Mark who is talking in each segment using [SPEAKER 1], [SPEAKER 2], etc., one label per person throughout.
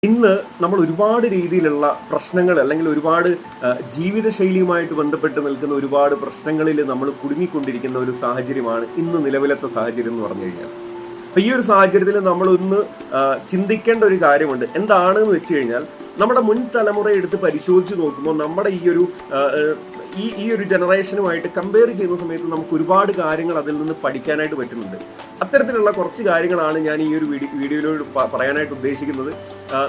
[SPEAKER 1] ഇന്ന് നമ്മൾ ഒരുപാട് രീതിയിലുള്ള പ്രശ്നങ്ങൾ അല്ലെങ്കിൽ ഒരുപാട് ജീവിതശൈലിയുമായിട്ട് ബന്ധപ്പെട്ട് നിൽക്കുന്ന ഒരുപാട് പ്രശ്നങ്ങളിൽ നമ്മൾ കുടുങ്ങിക്കൊണ്ടിരിക്കുന്ന ഒരു സാഹചര്യമാണ് ഇന്ന് നിലവിലത്തെ സാഹചര്യം എന്ന് പറഞ്ഞു കഴിഞ്ഞാൽ. അപ്പൊ ഈ ഒരു സാഹചര്യത്തിൽ നമ്മളൊന്ന് ചിന്തിക്കേണ്ട ഒരു കാര്യമുണ്ട്. എന്താണെന്ന് വെച്ച് കഴിഞ്ഞാൽ, നമ്മുടെ മുൻ തലമുറ എടുത്ത് പരിശോധിച്ച് നോക്കുമ്പോൾ നമ്മുടെ ഈ ഒരു ജനറേഷനുമായിട്ട് കമ്പയർ ചെയ്യുന്ന സമയത്ത് നമുക്ക് ഒരുപാട് കാര്യങ്ങൾ അതിൽ നിന്ന് പഠിക്കാനായിട്ട് പറ്റുന്നുണ്ട്. അത്തരത്തിലുള്ള കുറച്ച് കാര്യങ്ങളാണ് ഞാൻ ഈ ഒരു വീഡിയോയിലൂടെ പറയാനായിട്ട് ഉദ്ദേശിക്കുന്നത്.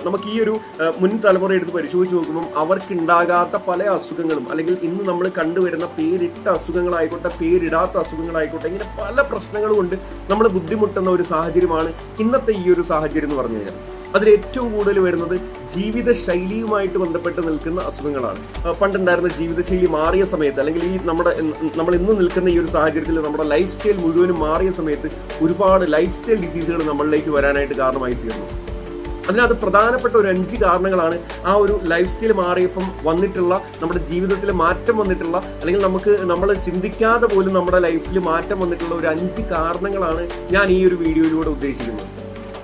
[SPEAKER 1] നമുക്ക് ഈ ഒരു മുൻ തലമുറ എടുത്ത് പരിശോധിച്ച് നോക്കുമ്പോൾ അവർക്കുണ്ടാകാത്ത പല അസുഖങ്ങളും, അല്ലെങ്കിൽ ഇന്ന് നമ്മൾ കണ്ടുവരുന്ന പേരിട്ട അസുഖങ്ങളായിക്കോട്ടെ, പേരിടാത്ത അസുഖങ്ങളായിക്കോട്ടെ, ഇങ്ങനെ പല പ്രശ്നങ്ങൾ കൊണ്ട് നമ്മൾ ബുദ്ധിമുട്ടുന്ന ഒരു സാഹചര്യമാണ് ഇന്നത്തെ ഈ ഒരു സാഹചര്യം എന്ന് പറഞ്ഞു കഴിഞ്ഞാൽ. അതിൽ ഏറ്റവും കൂടുതൽ വരുന്നത് ജീവിതശൈലിയുമായിട്ട് ബന്ധപ്പെട്ട് നിൽക്കുന്ന അസുഖങ്ങളാണ്. പണ്ടുണ്ടായിരുന്ന ജീവിതശൈലി മാറിയ സമയത്ത്, അല്ലെങ്കിൽ നമ്മൾ ഇന്ന് നിൽക്കുന്ന ഈ ഒരു സാഹചര്യത്തിൽ നമ്മുടെ ലൈഫ് സ്റ്റൈൽ മുഴുവനും മാറിയ സമയത്ത് ഒരുപാട് ലൈഫ് സ്റ്റൈൽ ഡിസീസുകൾ നമ്മളിലേക്ക് വരാനായിട്ട് കാരണമായി തീർന്നു. അതിനകത്ത് പ്രധാനപ്പെട്ട ഒരു 5 കാരണങ്ങളാണ് ആ ഒരു ലൈഫ് സ്റ്റൈൽ മാറിയപ്പം വന്നിട്ടുള്ള, നമ്മുടെ ജീവിതത്തിൽ മാറ്റം വന്നിട്ടുള്ള, അല്ലെങ്കിൽ നമ്മൾ ചിന്തിക്കാതെ പോലും നമ്മുടെ ലൈഫിൽ മാറ്റം വന്നിട്ടുള്ള ഒരു 5 കാരണങ്ങളാണ് ഞാൻ ഈ ഒരു വീഡിയോയിലൂടെ ഉദ്ദേശിക്കുന്നത്.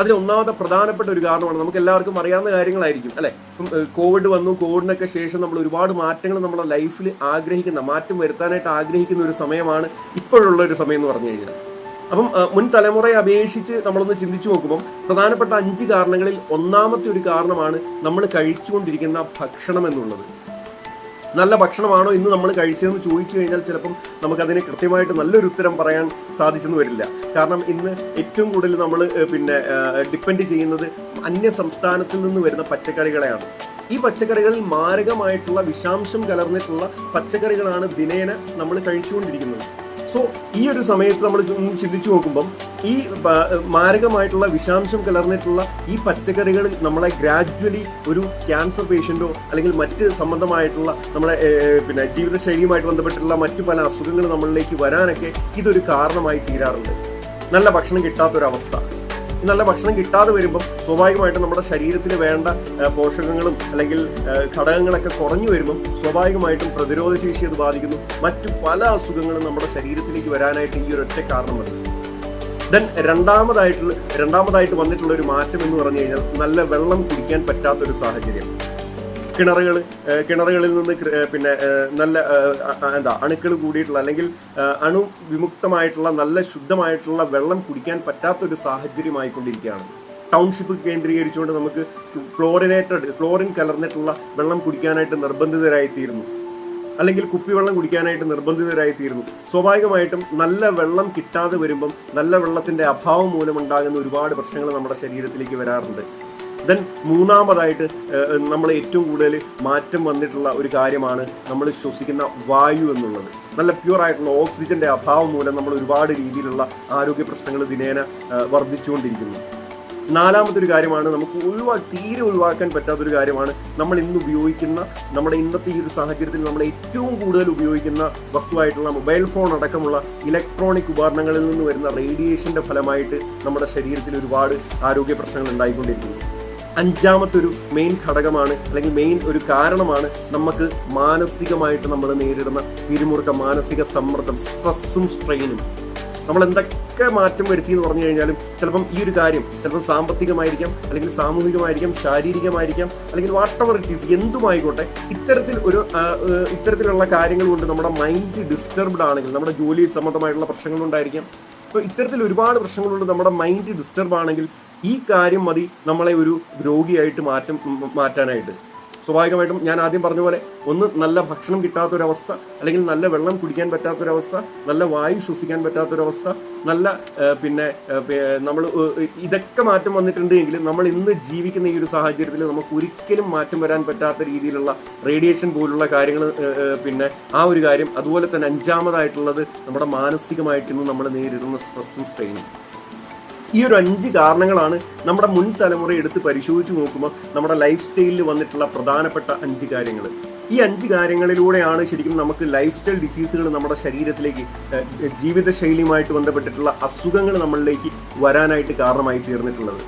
[SPEAKER 1] അതിൽ ഒന്നാമത്തെ പ്രധാനപ്പെട്ട ഒരു കാരണമാണ്, നമുക്ക് എല്ലാവർക്കും അറിയാവുന്ന കാര്യങ്ങളായിരിക്കും അല്ലെ. ഇപ്പം കോവിഡ് വന്നു. കോവിഡിനൊക്കെ ശേഷം നമ്മൾ ഒരുപാട് മാറ്റങ്ങൾ നമ്മുടെ ലൈഫിൽ മാറ്റം വരുത്താനായിട്ട് ആഗ്രഹിക്കുന്ന ഒരു സമയമാണ് ഇപ്പോഴുള്ള ഒരു സമയം എന്ന് പറഞ്ഞു കഴിഞ്ഞാൽ. അപ്പം മുൻ തലമുറയെ അപേക്ഷിച്ച് നമ്മളൊന്ന് ചിന്തിച്ചു നോക്കുമ്പോൾ പ്രധാനപ്പെട്ട 5 കാരണങ്ങളിൽ ഒന്നാമത്തെ ഒരു കാരണമാണ് നമ്മൾ കഴിച്ചുകൊണ്ടിരിക്കുന്ന ഭക്ഷണം എന്നുള്ളത്. നല്ല ഭക്ഷണമാണോ ഇന്ന് നമ്മൾ കഴിച്ചതെന്ന് ചോദിച്ചു കഴിഞ്ഞാൽ ചിലപ്പം നമുക്കതിന് കൃത്യമായിട്ട് നല്ലൊരു ഉത്തരം പറയാൻ സാധിച്ചെന്ന് വരില്ല. കാരണം ഇന്ന് ഏറ്റവും കൂടുതൽ നമ്മൾ ഡിപ്പെൻഡ് ചെയ്യുന്നത് അന്യ സംസ്ഥാനത്തിൽ നിന്ന് വരുന്ന പച്ചക്കറികളെയാണ്. ഈ പച്ചക്കറികളിൽ മാരകമായിട്ടുള്ള വിഷാംശം കലർന്നിട്ടുള്ള പച്ചക്കറികളാണ് ദിനേന നമ്മൾ കഴിച്ചുകൊണ്ടിരിക്കുന്നത്. സോ ഈ ഒരു സമയത്ത് നമ്മൾ ചിന്തിച്ചു നോക്കുമ്പം ഈ മാരകമായിട്ടുള്ള വിഷാംശം കലർന്നിട്ടുള്ള ഈ പച്ചക്കറികൾ നമ്മളെ ഗ്രാജ്വലി ഒരു ക്യാൻസർ പേഷ്യൻറ്റോ അല്ലെങ്കിൽ മറ്റ് സംബന്ധമായിട്ടുള്ള നമ്മുടെ ജീവിതശൈലിയുമായിട്ട് ബന്ധപ്പെട്ടുള്ള മറ്റു പല അസുഖങ്ങൾ നമ്മളിലേക്ക് വരാനൊക്കെ ഇതൊരു കാരണമായി തീരാറുണ്ട്. നല്ല ഭക്ഷണം കിട്ടാത്തൊരവസ്ഥ. നല്ല ഭക്ഷണം കിട്ടാതെ വരുമ്പം സ്വാഭാവികമായിട്ടും നമ്മുടെ ശരീരത്തിൽ വേണ്ട പോഷകങ്ങളും അല്ലെങ്കിൽ ഘടകങ്ങളൊക്കെ കുറഞ്ഞു വരുമ്പം സ്വാഭാവികമായിട്ടും പ്രതിരോധ ശേഷി അത് ബാധിക്കുന്നു. മറ്റു പല അസുഖങ്ങളും നമ്മുടെ ശരീരത്തിലേക്ക് വരാനായിട്ട് ഈ ഒരൊറ്റ കാരണം മതി. ദെൻ രണ്ടാമതായിട്ട് വന്നിട്ടുള്ള ഒരു മാറ്റം എന്ന് പറഞ്ഞു കഴിഞ്ഞാൽ നല്ല വെള്ളം കുടിക്കാൻ പറ്റാത്തൊരു സാഹചര്യം. കിണറുകളിൽ നിന്ന് നല്ല അണുക്കൾ കൂടിയിട്ടുള്ള, അല്ലെങ്കിൽ അണുവിമുക്തമായിട്ടുള്ള നല്ല ശുദ്ധമായിട്ടുള്ള വെള്ളം കുടിക്കാൻ പറ്റാത്തൊരു സാഹചര്യമായിക്കൊണ്ടിരിക്കുകയാണ്. ടൗൺഷിപ്പ് കേന്ദ്രീകരിച്ചുകൊണ്ട് നമുക്ക് ക്ലോറിൻ കലർന്നിട്ടുള്ള വെള്ളം കുടിക്കാനായിട്ട് നിർബന്ധിതരായിത്തീരുന്നു, അല്ലെങ്കിൽ കുപ്പിവെള്ളം കുടിക്കാനായിട്ട് നിർബന്ധിതരായിത്തീരുന്നു. സ്വാഭാവികമായിട്ടും നല്ല വെള്ളം കിട്ടാതെ വരുമ്പം നല്ല വെള്ളത്തിന്റെ അഭാവം മൂലമുണ്ടാകുന്ന ഒരുപാട് പ്രശ്നങ്ങൾ നമ്മുടെ ശരീരത്തിലേക്ക് വരാറുണ്ട്. ദെൻ മൂന്നാമതായിട്ട് നമ്മൾ ഏറ്റവും കൂടുതൽ മാറ്റം വന്നിട്ടുള്ള ഒരു കാര്യമാണ് നമ്മൾ ശ്വസിക്കുന്ന വായു എന്നുള്ളത്. നല്ല പ്യൂർ ആയിട്ടുള്ള ഓക്സിജന്റെ അഭാവം മൂലം നമ്മൾ ഒരുപാട് രീതിയിലുള്ള ആരോഗ്യ പ്രശ്നങ്ങൾ ദിനേന വർദ്ധിച്ചുകൊണ്ടിരിക്കുന്നു. നാലാമത്തെ ഒരു കാര്യമാണ്, നമുക്ക് തീരെ ഒഴിവാക്കാൻ പറ്റാത്തൊരു കാര്യമാണ് നമ്മൾ ഇന്ന് ഉപയോഗിക്കുന്ന, നമ്മുടെ ഇന്നത്തെ ഈ ഒരു സാഹചര്യത്തിൽ നമ്മൾ ഏറ്റവും കൂടുതൽ ഉപയോഗിക്കുന്ന വസ്തുവായിട്ടുള്ള മൊബൈൽ ഫോൺ അടക്കമുള്ള ഇലക്ട്രോണിക് ഉപകരണങ്ങളിൽ നിന്ന് വരുന്ന റേഡിയേഷന്റെ ഫലമായിട്ട് നമ്മുടെ ശരീരത്തിൽ ഒരുപാട് ആരോഗ്യ പ്രശ്നങ്ങൾ ഉണ്ടായിക്കൊണ്ടിരിക്കുന്നു. അഞ്ചാമത്തെ ഒരു മെയിൻ ഘടകമാണ്, അല്ലെങ്കിൽ മെയിൻ ഒരു കാരണമാണ് നമുക്ക് മാനസികമായിട്ട് നമ്മൾ നേരിടുന്ന പിരിമുറുക്കം, മാനസിക സമ്മർദ്ദം, സ്ട്രെസ്സും സ്ട്രെയിനും. നമ്മൾ എന്തൊക്കെ മാറ്റം വരുത്തി എന്ന് പറഞ്ഞു കഴിഞ്ഞാലും ചിലപ്പം ഈ ഒരു കാര്യം ചിലപ്പോൾ സാമ്പത്തികമായിരിക്കാം, അല്ലെങ്കിൽ സാമൂഹികമായിരിക്കാം, ശാരീരികമായിരിക്കാം, അല്ലെങ്കിൽ വാട്ടെവർ ഇറ്റ് ഈസ്, എന്തുമായിക്കോട്ടെ, ഇത്തരത്തിലുള്ള കാര്യങ്ങൾ കൊണ്ട് നമ്മുടെ മൈൻഡ് ഡിസ്റ്റർബ്ഡ് ആണെങ്കിൽ, നമ്മുടെ ജോലി സംബന്ധമായിട്ടുള്ള പ്രശ്നങ്ങളുണ്ടായിരിക്കാം. അപ്പോൾ ഇത്തരത്തിൽ ഒരുപാട് പ്രശ്നങ്ങളുണ്ട്. നമ്മുടെ മൈൻഡ് ഡിസ്റ്റർബ് ആണെങ്കിൽ ഈ കാര്യം മതി നമ്മളെ ഒരു രോഗിയായിട്ട് മാറ്റാനായിട്ട്. സ്വാഭാവികമായിട്ടും ഞാൻ ആദ്യം പറഞ്ഞ പോലെ, ഒന്ന് നല്ല ഭക്ഷണം കിട്ടാത്തൊരവസ്ഥ, അല്ലെങ്കിൽ നല്ല വെള്ളം കുടിക്കാൻ പറ്റാത്തൊരവസ്ഥ, നല്ല വായു ശ്വസിക്കാൻ പറ്റാത്തൊരവസ്ഥ, നല്ല നമ്മൾ ഇതൊക്കെ മാറ്റം വന്നിട്ടുണ്ട് എങ്കിൽ നമ്മൾ ഇന്ന് ജീവിക്കുന്ന ഈ ഒരു സാഹചര്യത്തിൽ നമുക്ക് ഒരിക്കലും മാറ്റം വരാൻ പറ്റാത്ത രീതിയിലുള്ള റേഡിയേഷൻ പോലുള്ള കാര്യങ്ങൾ, ആ ഒരു കാര്യം. അതുപോലെ തന്നെ അഞ്ചാമതായിട്ടുള്ളത് നമ്മുടെ മാനസികമായിട്ട് ഇന്ന് നമ്മൾ നേരിടുന്ന സ്ട്രെസ്സും സ്ട്രെയിനും. ഈ ഒരു 5 കാരണങ്ങളാണ് നമ്മുടെ മുൻ തലമുറ എടുത്ത് പരിശോധിച്ച് നോക്കുമ്പോൾ നമ്മുടെ ലൈഫ് സ്റ്റൈലിൽ വന്നിട്ടുള്ള പ്രധാനപ്പെട്ട 5 കാര്യങ്ങൾ. ഈ 5 കാര്യങ്ങളിലൂടെയാണ് ശരിക്കും നമുക്ക് ലൈഫ് സ്റ്റൈൽ ഡിസീസുകൾ നമ്മുടെ ശരീരത്തിലേക്ക്, ജീവിതശൈലിയുമായിട്ട് ബന്ധപ്പെട്ടിട്ടുള്ള അസുഖങ്ങൾ നമ്മളിലേക്ക് വരാനായിട്ട് കാരണമായി തീർന്നിട്ടുള്ളത്.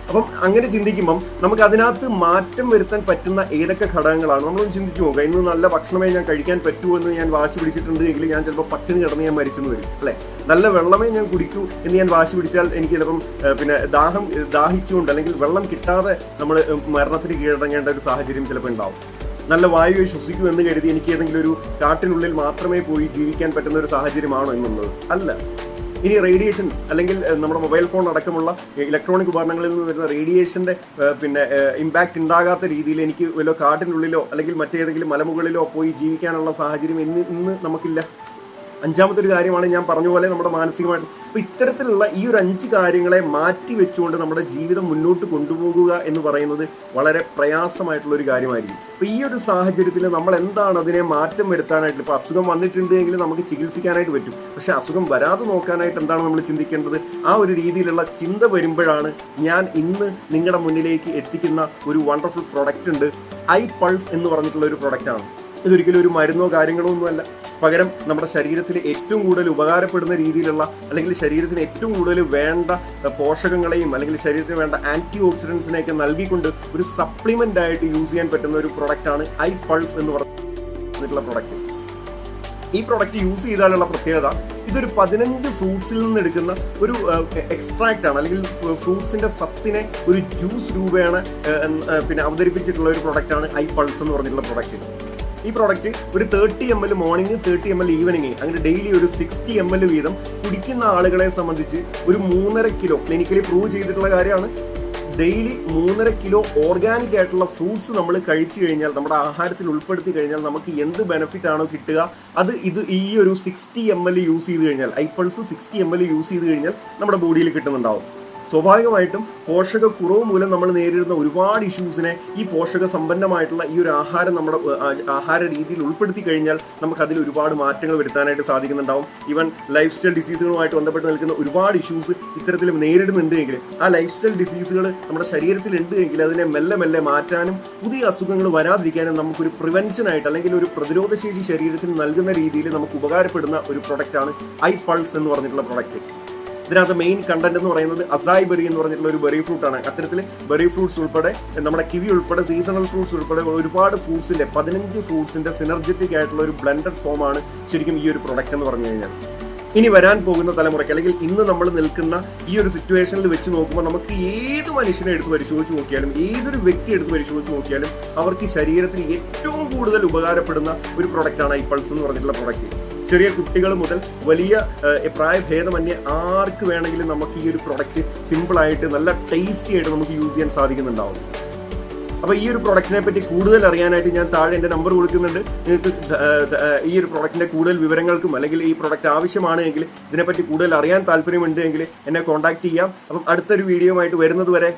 [SPEAKER 1] അപ്പം അങ്ങനെ ചിന്തിക്കുമ്പം നമുക്ക് അതിനകത്ത് മാറ്റം വരുത്താൻ പറ്റുന്ന ഏതൊക്കെ ഘടകങ്ങളാണ് നമ്മളൊന്ന് ചിന്തിച്ചു നോക്കുക. ഇന്ന് നല്ല ഭക്ഷണമേ ഞാൻ കഴിക്കാൻ പറ്റുമെന്ന് ഞാൻ വാശി പിടിച്ചിട്ടുണ്ട് എങ്കിൽ ഞാൻ ചിലപ്പോൾ പട്ടിണി കിടന്ന് ഞാൻ മരിച്ചെന്ന് വരും അല്ലേ. നല്ല വെള്ളമേ ഞാൻ കുടിക്കൂ എന്ന് ഞാൻ വാശി പിടിച്ചാൽ എനിക്ക് ചിലപ്പം പിന്നെ ദാഹിച്ചുകൊണ്ട് അല്ലെങ്കിൽ വെള്ളം കിട്ടാതെ നമ്മൾ മരണത്തിന് കീഴടങ്ങേണ്ട ഒരു സാഹചര്യം ചിലപ്പോൾ ഉണ്ടാവും. നല്ല വായുവെ ശ്വസിക്കൂ എന്ന് കരുതി എനിക്ക് ഏതെങ്കിലും ഒരു കാട്ടിനുള്ളിൽ മാത്രമേ പോയി ജീവിക്കാൻ പറ്റുന്ന ഒരു സാഹചര്യമാണോ എന്നുള്ളത് അല്ല. ഇനി റേഡിയേഷൻ അല്ലെങ്കിൽ നമ്മുടെ മൊബൈൽ ഫോൺ അടക്കമുള്ള ഇലക്ട്രോണിക് ഉപകരണങ്ങളിൽ നിന്ന് വരുന്ന റേഡിയേഷന്റെ പിന്നെ ഇമ്പാക്ട് ഉണ്ടാകാത്ത രീതിയിൽ എനിക്ക് വല്ല കാട്ടിനുള്ളിലോ അല്ലെങ്കിൽ മറ്റേതെങ്കിലും മലമുകളിലോ പോയി ജീവിക്കാനുള്ള സാഹചര്യം ഇന്ന് നമുക്കില്ല. അഞ്ചാമത്തെ ഒരു കാര്യമാണ് ഞാൻ പറഞ്ഞ പോലെ നമ്മുടെ മാനസികമായിട്ട്. അപ്പൊ ഇത്തരത്തിലുള്ള ഈ ഒരു 5 കാര്യങ്ങളെ മാറ്റി വെച്ചുകൊണ്ട് നമ്മുടെ ജീവിതം മുന്നോട്ട് കൊണ്ടുപോകുക എന്ന് പറയുന്നത് വളരെ പ്രയാസമായിട്ടുള്ള ഒരു കാര്യമായിരിക്കും. അപ്പൊ ഈ ഒരു സാഹചര്യത്തിൽ നമ്മൾ എന്താണ് അതിനെ മാറ്റം വരുത്താനായിട്ട്, ഇപ്പൊ അസുഖം വന്നിട്ടുണ്ട് എങ്കിൽ നമുക്ക് ചികിത്സിക്കാനായിട്ട് പറ്റും. പക്ഷെ അസുഖം വരാതെ നോക്കാനായിട്ട് എന്താണ് നമ്മൾ ചിന്തിക്കേണ്ടത്? ആ ഒരു രീതിയിലുള്ള ചിന്ത വരുമ്പോഴാണ് ഞാൻ ഇന്ന് നിങ്ങളുടെ മുന്നിലേക്ക് എത്തിക്കുന്ന ഒരു വണ്ടർഫുൾ പ്രൊഡക്റ്റ് ഉണ്ട്. iPulse എന്ന് പറഞ്ഞിട്ടുള്ള ഒരു പ്രൊഡക്റ്റാണ്. ഇതൊരിക്കലും ഒരു മരുന്നോ കാര്യങ്ങളോ ഒന്നുമല്ല. പകരം നമ്മുടെ ശരീരത്തിൽ ഏറ്റവും കൂടുതൽ ഉപകാരപ്പെടുന്ന രീതിയിലുള്ള അല്ലെങ്കിൽ ശരീരത്തിന് ഏറ്റവും കൂടുതൽ വേണ്ട പോഷകങ്ങളെയും അല്ലെങ്കിൽ ശരീരത്തിന് വേണ്ട ആന്റി ഓക്സിഡൻസിനെയൊക്കെ നൽകിക്കൊണ്ട് ഒരു സപ്ലിമെന്റ് ആയിട്ട് യൂസ് ചെയ്യാൻ പറ്റുന്ന ഒരു പ്രൊഡക്റ്റാണ് iPulse എന്ന് പറഞ്ഞിട്ടുള്ള പ്രൊഡക്റ്റ്. ഈ പ്രൊഡക്റ്റ് യൂസ് ചെയ്താലുള്ള പ്രത്യേകത, ഇതൊരു 15 ഫ്രൂട്ട്സിൽ നിന്ന് എടുക്കുന്ന ഒരു എക്സ്ട്രാക്റ്റ് ആണ്. അല്ലെങ്കിൽ ഫ്രൂട്ട്സിന്റെ സത്തിനെ ഒരു ജ്യൂസ് രൂപേണ പിന്നെ അവതരിപ്പിച്ചിട്ടുള്ള ഒരു പ്രൊഡക്റ്റാണ് iPulse എന്ന് പറഞ്ഞിട്ടുള്ള പ്രൊഡക്റ്റ്. ഈ പ്രോഡക്റ്റ് ഒരു 30 ml മോർണിംഗ്, 30 ml ഈവനിങ്, അങ്ങനെ ഡെയിലി ഒരു 60 ml വീതം കുടിക്കുന്ന ആളുകളെ സംബന്ധിച്ച് ഒരു 3.5 കിലോ ക്ലിനിക്കലി പ്രൂവ് ചെയ്തിട്ടുള്ള കാര്യമാണ്. ഡെയിലി 3.5 കിലോ ഓർഗാനിക് ആയിട്ടുള്ള ഫ്രൂട്ട്സ് നമ്മൾ കഴിച്ചു കഴിഞ്ഞാൽ, നമ്മുടെ ആഹാരത്തിൽ ഉൾപ്പെടുത്തി കഴിഞ്ഞാൽ നമുക്ക് എന്ത് ബെനിഫിറ്റ് ആണോ കിട്ടുക അത് ഈ ഒരു 60 ml യൂസ് ചെയ്ത് കഴിഞ്ഞാൽ, iPulse 60 ml യൂസ് ചെയ്ത് കഴിഞ്ഞാൽ നമ്മുടെ ബോഡിയിൽ കിട്ടുന്നുണ്ടാവും. സ്വാഭാവികമായിട്ടും പോഷകക്കുറവ് മൂലം നമ്മൾ നേരിടുന്ന ഒരുപാട് ഇഷ്യൂസിനെ ഈ പോഷക സമ്പന്നമായിട്ടുള്ള ഈ ഒരു ആഹാരം നമ്മുടെ ആഹാര രീതിയിൽ ഉൾപ്പെടുത്തി കഴിഞ്ഞാൽ നമുക്ക് അതിൽ ഒരുപാട് മാറ്റങ്ങൾ വരുത്താനായിട്ട് സാധിക്കുന്നുണ്ടാവും. ഈവൻ ലൈഫ് സ്റ്റൈൽ ഡിസീസുകളുമായിട്ട് ബന്ധപ്പെട്ട് നിൽക്കുന്ന ഒരുപാട് ഇഷ്യൂസ് ഇത്തരത്തിൽ നേരിടുന്നുണ്ട് എങ്കിൽ, ആ ലൈഫ് സ്റ്റൈൽ ഡിസീസുകൾ നമ്മുടെ ശരീരത്തിൽ ഉണ്ട് എങ്കിൽ അതിനെ മെല്ലെ മെല്ലെ മാറ്റാനും പുതിയ അസുഖങ്ങൾ വരാതിരിക്കാനും നമുക്കൊരു പ്രിവെൻഷനായിട്ട് അല്ലെങ്കിൽ ഒരു പ്രതിരോധശേഷി ശരീരത്തിന് നൽകുന്ന രീതിയിൽ നമുക്ക് ഉപകാരപ്പെടുന്ന ഒരു പ്രൊഡക്റ്റാണ് iPulse എന്ന് പറഞ്ഞിട്ടുള്ള പ്രൊഡക്റ്റ്. ഇതിനകത്ത് മെയിൻ കണ്ടന്റ് എന്ന് പറയുന്നത് അസായ് ബെറി എന്ന് പറഞ്ഞിട്ടുള്ള ഒരു ബെറി ഫ്രൂട്ട് ആണ്. അത്തരത്തിൽ ബെറി ഫ്രൂട്ട്സ് ഉൾപ്പെടെ നമ്മുടെ കിവി ഉൾപ്പെടെ സീസണൽ ഫ്രൂട്ട്സ് ഉൾപ്പെടെ ഒരുപാട് ഫ്രൂട്ട്സിന്റെ 15 ഫ്രൂട്ട്സിന്റെ സിനർജറ്റിക് ആയിട്ടുള്ള ഒരു ബ്ലെൻഡഡ് ഫോം ആണ് ശരിക്കും ഈ ഒരു പ്രൊഡക്റ്റ് എന്ന് പറഞ്ഞു കഴിഞ്ഞാൽ. ഇനി വരാൻ പോകുന്ന തലമുറയ്ക്ക് അല്ലെങ്കിൽ ഇന്ന് നമ്മൾ നിൽക്കുന്ന ഈ ഒരു സിറ്റുവേഷനിൽ വെച്ച് നോക്കുമ്പോൾ നമുക്ക് ഏത് മനുഷ്യനെ എടുത്ത് പരിശോധിച്ച് നോക്കിയാലും, ഏതൊരു വ്യക്തി എടുത്ത് പരിശോധിച്ച് നോക്കിയാലും അവർക്ക് ശരീരത്തിന് ഏറ്റവും കൂടുതൽ ഉപകാരപ്പെടുന്ന ഒരു പ്രൊഡക്റ്റാണ് iPulse എന്ന് പറഞ്ഞിട്ടുള്ള പ്രൊഡക്റ്റ്. ചെറിയ കുട്ടികൾ മുതൽ വലിയ പ്രായഭേദമന്യേ ആർക്ക് വേണമെങ്കിലും നമുക്ക് ഈ ഒരു പ്രൊഡക്റ്റ് സിമ്പിളായിട്ട് നല്ല ടേസ്റ്റി ആയിട്ട് നമുക്ക് യൂസ് ചെയ്യാൻ സാധിക്കുന്നുണ്ടാവും. അപ്പൊ ഈ ഒരു പ്രൊഡക്റ്റിനെ പറ്റി കൂടുതൽ അറിയാനായിട്ട് ഞാൻ താഴെ എന്റെ നമ്പർ കൊടുക്കുന്നുണ്ട്. നിങ്ങൾക്ക് ഈ ഒരു പ്രൊഡക്റ്റിന്റെ കൂടുതൽ വിവരങ്ങൾക്കും അല്ലെങ്കിൽ ഈ പ്രൊഡക്റ്റ് ആവശ്യമാണ് എങ്കിൽ, ഇതിനെപ്പറ്റി കൂടുതൽ അറിയാൻ താല്പര്യമുണ്ട് എങ്കിൽ എന്നെ കോൺടാക്ട് ചെയ്യാം. അപ്പം അടുത്തൊരു വീഡിയോ ആയിട്ട് വരുന്നത് വരെ